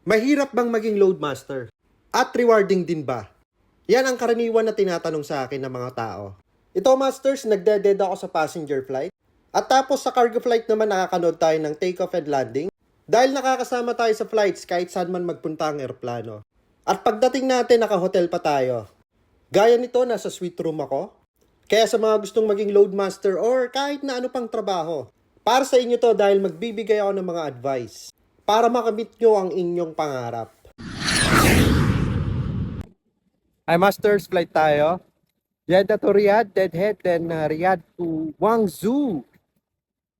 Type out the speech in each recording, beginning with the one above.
Mahirap bang maging loadmaster? At rewarding din ba? Yan ang karaniwan na tinatanong sa akin ng mga tao. Ito masters, nagdeded ako sa passenger flight. At tapos sa cargo flight naman nakakanood tayo ng takeoff and landing. Dahil nakakasama tayo sa flights kahit saan man magpunta ang eroplano. At pagdating natin naka-hotel pa tayo. Gaya nito, nasa suite room ako. Kaya sa mga gustong maging loadmaster or kahit na ano pang trabaho, para sa inyo to dahil magbibigay ako ng mga advice para makamit nyo ang inyong pangarap. Hi Masters, flight tayo. Jeddah to Riyadh, Deadhead, then Riyadh to Guangzhou.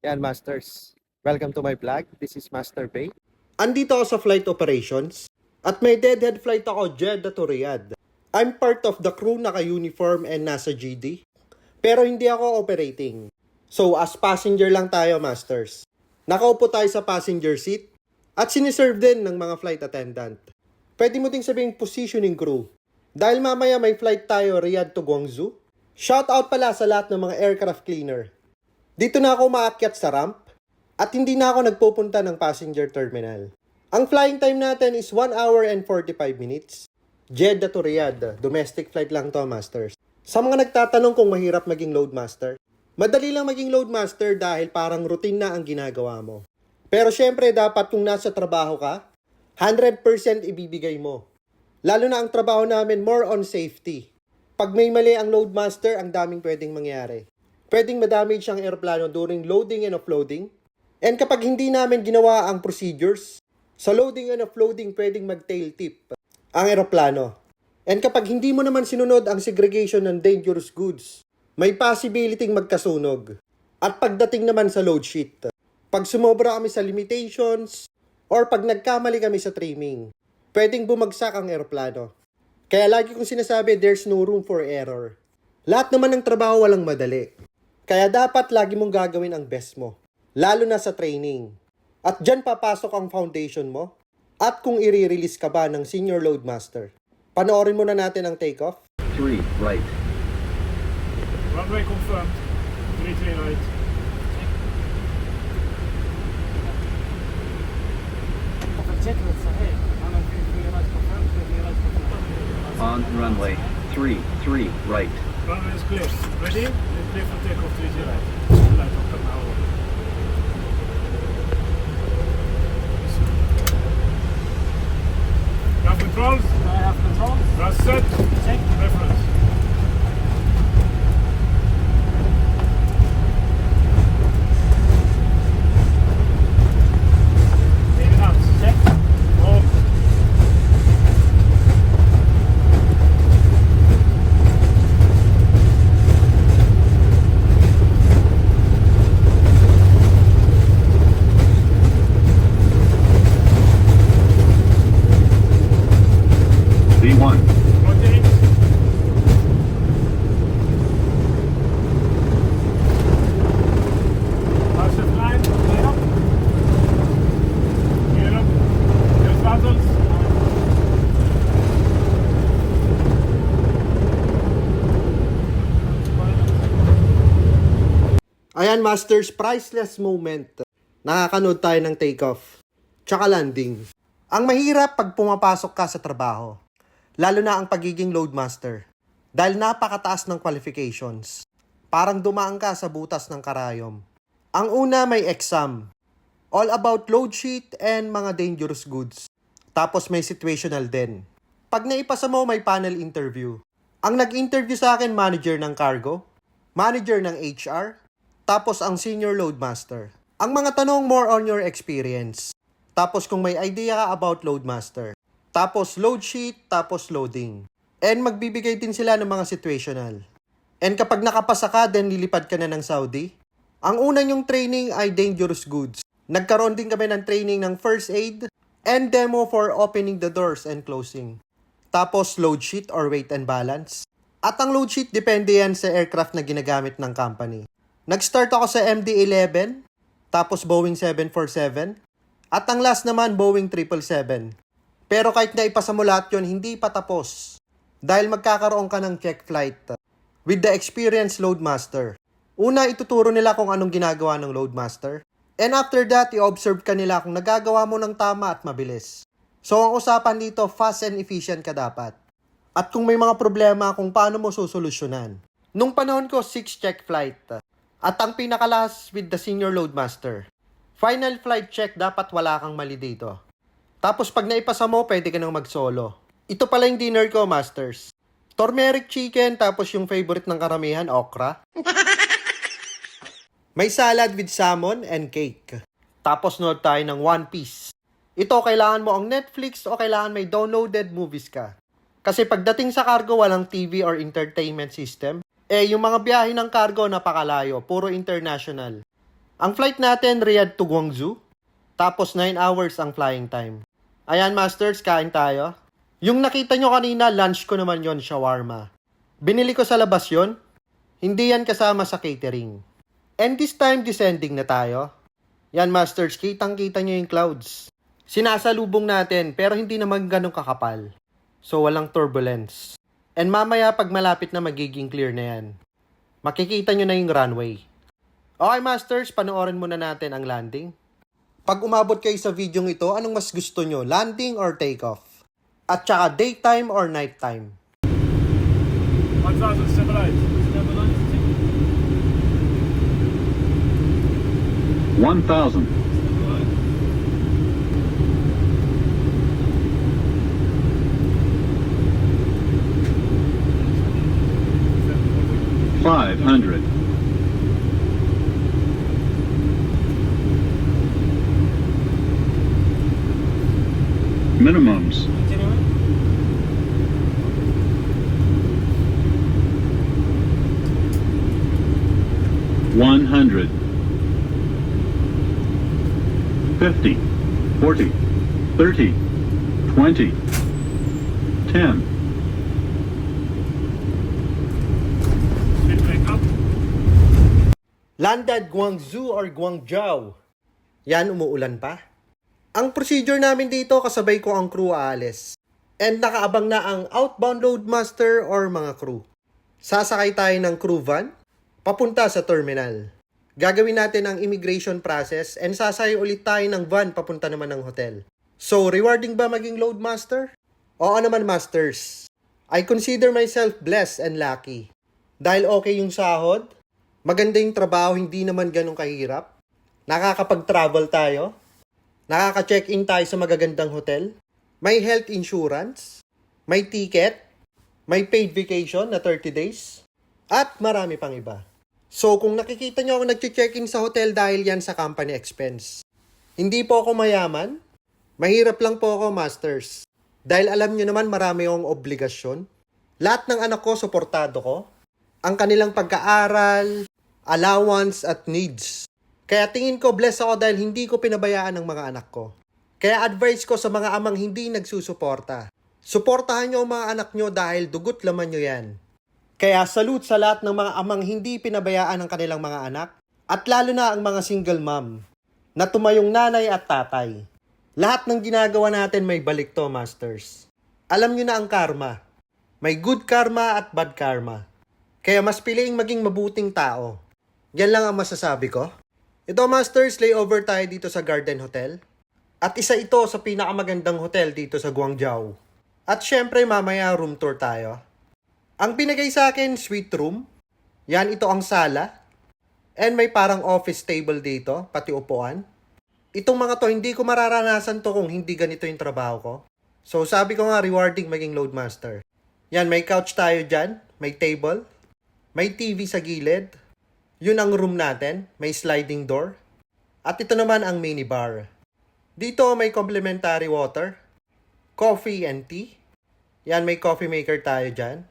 Yan Masters, welcome to my vlog. This is Master Bay. Andito ako sa flight operations at may deadhead flight ako Jeddah to Riyadh. I'm part of the crew, naka-uniform and nasa GD. Pero hindi ako operating. So as passenger lang tayo Masters. Nakaupo tayo sa passenger seat at siniserve din ng mga flight attendant. Pwede mo ding sabing positioning crew. Dahil mamaya may flight tayo Riyadh to Guangzhou. Shout out pala sa lahat ng mga aircraft cleaner. Dito na ako maakyat sa ramp at hindi na ako nagpupunta ng passenger terminal. Ang flying time natin is 1 hour and 45 minutes. Jeddah to Riyadh, domestic flight lang to Masters. Sa mga nagtatanong kung mahirap maging loadmaster, madali lang maging loadmaster dahil parang routine na ang ginagawa mo. Pero syempre dapat kung nasa trabaho ka, 100% ibibigay mo. Lalo na ang trabaho namin more on safety. Pag may mali ang loadmaster, ang daming pwedeng mangyari. Pwedeng madamage ang aeroplano during loading and offloading. And kapag hindi namin ginawa ang procedures, sa loading and offloading pwedeng mag-tail tip ang aeroplano. And kapag hindi mo naman sinunod ang segregation ng dangerous goods, may possibility magkasunog. At pagdating naman sa load sheet, pag sumobra kami sa limitations, or pag nagkamali kami sa trimming, pwedeng bumagsak ang eroplano. Kaya lagi kong sinasabi, there's no room for error. Lahat naman ng trabaho walang madali. Kaya dapat lagi mong gagawin ang best mo. Lalo na sa training. At dyan papasok ang foundation mo. At kung i-release ka ba ng senior loadmaster. Panoorin muna natin ang takeoff. 3 right. Runway confirmed. 33 right. On runway 3 right. Runway is clear. Ready? It's clear for takeoff 30 right. Light of the power. You have controls? I have controls. That's set. Check. Reference. Lean hands. Check. Hold. V1. Rotate. Pass the line. Clear up. Clear up. Clear throttles. Ayan Masters, priceless moment. Nakakanood tayo ng takeoff. Tsaka landing. Ang mahirap pag pumapasok ka sa trabaho. Lalo na ang pagiging loadmaster. Dahil napakataas ng qualifications. Parang dumaan ka sa butas ng karayom. Ang una may exam. All about load sheet and mga dangerous goods. Tapos may situational din. Pag naipasa mo may panel interview. Ang nag-interview sa akin manager ng cargo, manager ng HR, tapos ang senior loadmaster. Ang mga tanong more on your experience. Tapos kung may idea ka about loadmaster. Tapos load sheet, tapos loading. And magbibigay din sila ng mga situational. And kapag nakapasa ka, then lilipad ka na ng Saudi. Ang una nyong training ay dangerous goods. Nagkaroon din kami ng training ng first aid and demo for opening the doors and closing. Tapos load sheet or weight and balance. At ang load sheet depende yan sa aircraft na ginagamit ng company. Nag-start ako sa MD-11, tapos Boeing 747, at ang last naman Boeing 777. Pero kahit na ipasa mo lahat yun, hindi pa tapos. Dahil magkakaroon ka ng check flight with the experienced loadmaster. Una, ituturo nila kung anong ginagawa ng loadmaster. And after that, i-observe ka nila kung nagagawa mo ng tama at mabilis. So ang usapan dito, fast and efficient ka dapat. At kung may mga problema kung paano mo susolusyonan. Nung panahon ko, 6 check flight. At ang pinakalas with the senior loadmaster. Final flight check, dapat wala kang mali dito. Tapos pag naipasa mo, pwede ka nang mag-solo. Ito pala yung dinner ko, masters. Turmeric chicken, tapos yung favorite ng karamihan, okra. May salad with salmon and cake. Tapos nood tayo ng One Piece. Ito, kailangan mo ang Netflix o kailangan may downloaded movies ka. Kasi pagdating sa cargo, walang TV or entertainment system. Yung mga biyahe ng cargo, napakalayo. Puro international. Ang flight natin, Riyadh to Guangzhou. Tapos 9 hours ang flying time. Ayan, masters, kain tayo. Yung nakita nyo kanina, lunch ko naman yon, shawarma. Binili ko sa labas yon. Hindi yan kasama sa catering. And this time, descending na tayo. Yan, masters, kitang-kita nyo yung clouds. Sinasalubong natin, pero hindi naman ganun kakapal. So, walang turbulence. And mamaya, pag malapit na, magiging clear na yan. Makikita nyo na yung runway. Okay, masters, panoorin muna natin ang landing. Pag umabot kayo sa video ito, anong mas gusto nyo? Landing or takeoff? At saka daytime or nighttime? 1000 stabilize. 1,000. 500. 'Minimums. 100. 50. 40. 30. 20. 10. Speed break up. Landed Guangzhou or Guangzhou. Yan, umuulan pa. Ang procedure namin dito, kasabay ko ang crew aalis. And nakaabang na ang outbound loadmaster or mga crew. Sasakay tayo ng crew van, papunta sa terminal. Gagawin natin ang immigration process and sasakay ulit tayo ng van papunta naman ng hotel. So, rewarding ba maging loadmaster? Oo naman, masters. I consider myself blessed and lucky. Dahil okay yung sahod, maganda yung trabaho, hindi naman ganun kahirap. Nakakapag-travel tayo. Nakaka-check-in tayo sa magagandang hotel. May health insurance. May ticket. May paid vacation na 30 days. At marami pang iba. So kung nakikita nyo ako nag-check-in sa hotel dahil yan sa company expense. Hindi po ako mayaman. Mahirap lang po ako, masters. Dahil alam nyo naman marami akong obligasyon. Lahat ng anak ko, suportado ko. Ang kanilang pagkaaral, allowance at needs. Kaya tingin ko blessed ako dahil hindi ko pinabayaan ng mga anak ko. Kaya advice ko sa mga amang hindi nagsusuporta. Suportahan nyo ang mga anak nyo dahil dugot laman nyo yan. Kaya salute sa lahat ng mga amang hindi pinabayaan ng kanilang mga anak. At lalo na ang mga single mom na tumayong nanay at tatay. Lahat ng ginagawa natin may balik to, masters. Alam nyo na ang karma. May good karma at bad karma. Kaya mas piliing maging mabuting tao. Yan lang ang masasabi ko. Ito, masters, layover tayo dito sa Garden Hotel. At isa ito sa pinakamagandang hotel dito sa Guangzhou. At syempre, mamaya room tour tayo. Ang binigay sa akin, suite room. Yan, ito ang sala. And may parang office table dito, pati upuan. Itong mga to, hindi ko mararanasan to kung hindi ganito yung trabaho ko. So, sabi ko nga, rewarding maging loadmaster. Yan, may couch tayo dyan. May table. May TV sa gilid. Yun ang room natin, may sliding door. At ito naman ang minibar. Dito may complimentary water, coffee and tea. Yan, may coffee maker tayo dyan.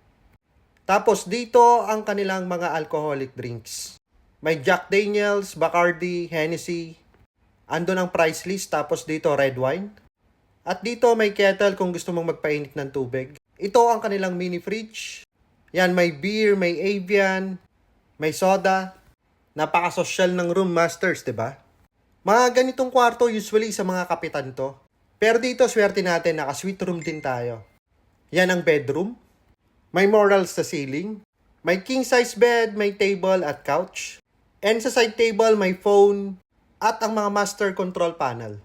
Tapos dito ang kanilang mga alcoholic drinks. May Jack Daniels, Bacardi, Hennessy. Andun ang price list, tapos dito red wine. At dito may kettle kung gusto mong magpainit ng tubig. Ito ang kanilang mini fridge. Yan, may beer, may Avian, may soda. Napaka-social ng room, masters, diba? Mga ganitong kwarto usually sa mga kapitan to. Pero dito, swerte natin, naka-suite room din tayo. Yan ang bedroom. May murals sa ceiling. May king-size bed, may table at couch. And sa side table, may phone at ang mga master control panel.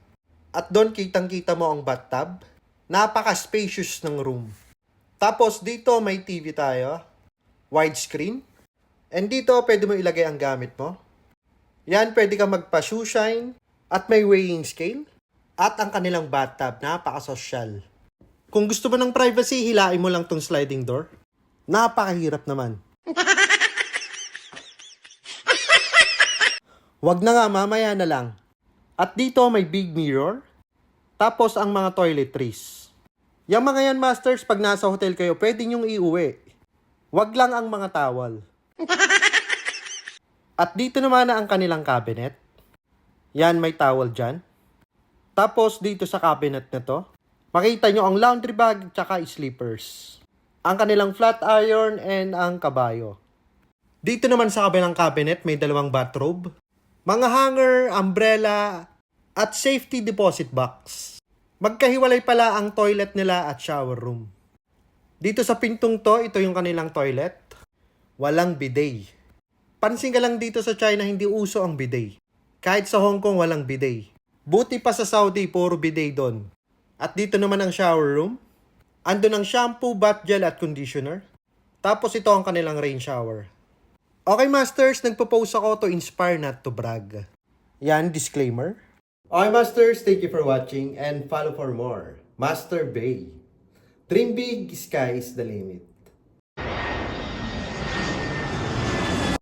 At doon, kitang-kita mo ang bathtub. Napaka-spacious ng room. Tapos dito may TV tayo. Widescreen. And dito pwede mo ilagay ang gamit mo. Yan, pwede ka magpa-shoe shine. At may weighing scale. At ang kanilang bathtub, napaka-social. Kung gusto mo ng privacy, hilain mo lang tong sliding door. Napakahirap naman. Wag na nga, mamaya na lang. At dito may big mirror. Tapos ang mga toiletries. Yung mga yan, masters, pag nasa hotel kayo, pwede nyong iuwi. Wag lang ang mga towel. At dito naman na ang kanilang cabinet. Yan, may towel dyan. Tapos dito sa cabinet na to, makita nyo ang laundry bag tsaka slippers. Ang kanilang flat iron and ang kabayo. Dito naman sa kabilang cabinet, may dalawang bathrobe. Mga hanger, umbrella, at safety deposit box. Magkahiwalay pala ang toilet nila at shower room. Dito sa pintong to, ito yung kanilang toilet. Walang bidet. Pansin ka lang dito sa China, hindi uso ang bidet. Kahit sa Hong Kong, walang bidet. Buti pa sa Saudi, puro bidet doon. At dito naman ang shower room. Andun ang shampoo, bath gel at conditioner. Tapos ito ang kanilang rain shower. Okay, masters, nagpo-post ako to inspire not to brag. Yan, disclaimer. Okay, masters, thank you for watching and follow for more. Master Bay. Dream big, sky is the limit.